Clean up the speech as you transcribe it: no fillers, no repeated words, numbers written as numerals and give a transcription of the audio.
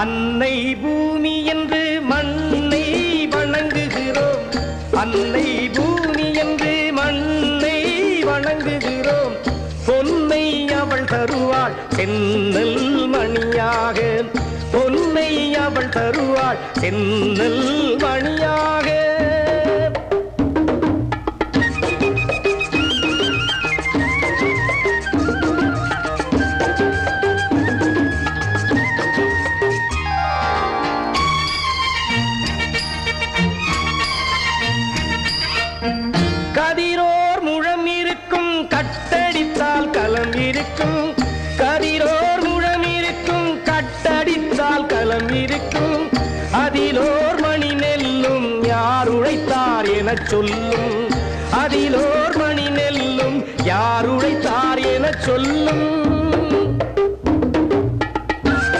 அன்னை பூமி என்று மண்ணை வணங்குகிறோம். அன்னை பூமி என்று மண்ணை வணங்குகிறோம். பொன்னை அவள் தருவாள் சென்னல் மணியாக. பொன்னை அவள் தருவாள் சென்னல் மணியாக. கதிரோர் முழம் இருக்கும் கட்டடித்தால் களம் இருக்கும். கதிரோர் முழம் இருக்கும் கட்டடித்தால் களம் இருக்கும். அதிலோர் மணி நெல்லும் யார் உழைத்தார் எனச் சொல்லும். அதிலோர் மணி நெல்லும் யார் உழைத்தார் எனச் சொல்லும்.